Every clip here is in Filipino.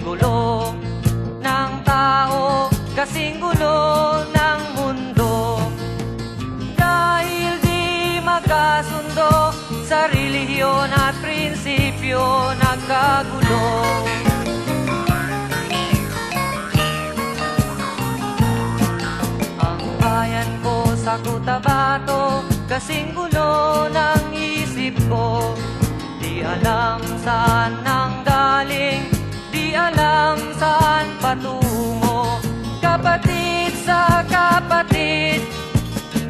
gulo ng tao, kasing gulo ng mundo. Dahil di magkasundo sa relihiyon at prinsipyo, nagkagulo. Ang bayan ko sa Cotabato, kasing gulo ng isip ko. Di alam saan nang galing, di alam saan patungo. Kapatid sa kapatid,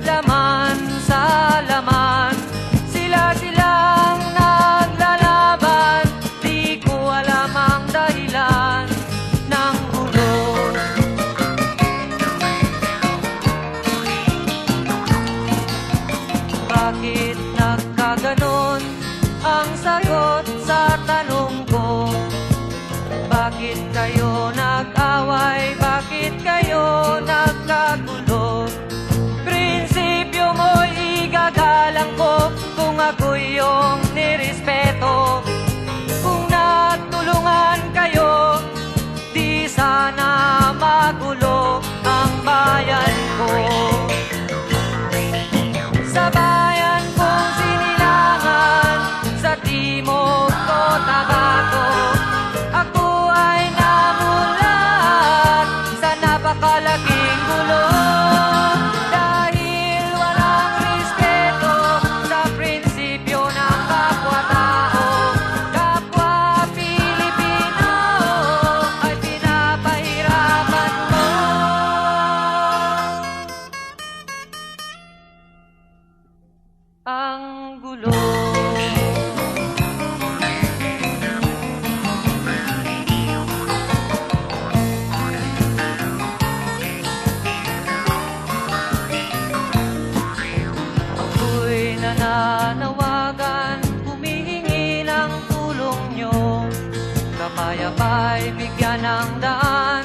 laman sa laman, sila-silang naglalaban. Di ko alam ang dahilan ng gulo. Bakit nagkaganon ang sagot sa tanong ko? Bakit kayo nag-away? Bakit kayo nagkagulo? Prinsipyo mo'y igagalang ko kung ako'y iyong nirespeto. Kung natulungan kayo, di sana magulo ang bayan ko. Sa bayan kong sinilangan, sa timog Cotabato, ako ay namulat sa napakalaking gulo. Dahil walang respeto sa prinsipyo ng kapwa-tao, kapwa Pilipino ay pinapahirapan mo. Ang gulo. Ako'y nananawagan, humihingi ng tulong nyo. Kapayapa'y bigyan ng daan,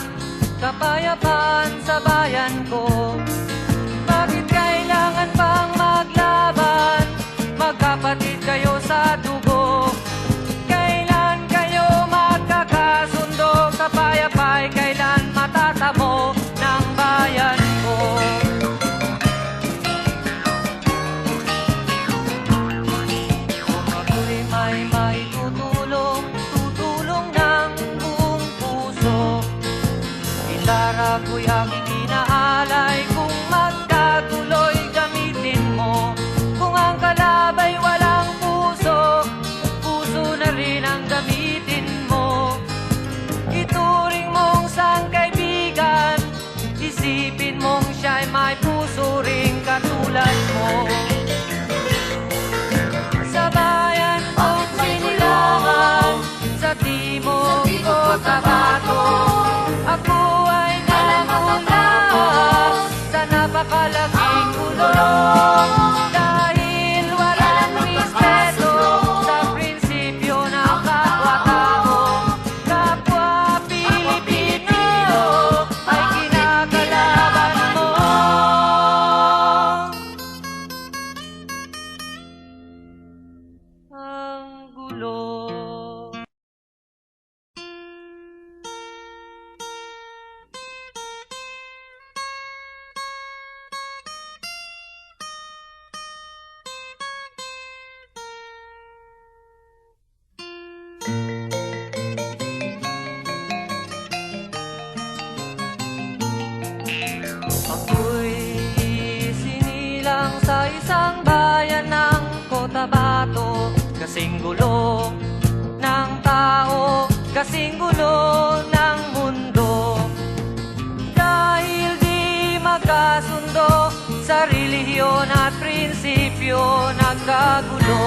kapayapaan sa bayan ko. Bakit kailangan pang maglaban? Magkapatid kayo sa dugo. Kailan kayo magkakasundo? Kapayapa'y kailan matatamo ng bayan ko? Kung ako'y may maitutulong, tutulong ng buong puso. Gitara ko'y aking inaalay, kung magkagulo'y gamitin mo. Kung ang kalabay walang puso, puso na rin ang gamitin mo. Ituring mong sangkaibigan, isipin mong siya'y may puso ring katulad mo. Sa bayan kong sinilangan, sa timog Cotabato, ako ay namulat sa napakalaking gulo. Dahil walang respeto sa prinsipyo ng kapwa-tao, kapwa Pilipino ay kinakalaban mo. Ang gulo. Ako'y sinilang sa isang bayan ng Cotabato, kasing gulo ng tao, kasing gulo ng mundo. Dahil di magkasundo sa relihiyon at prinsipyo, nagkagulo.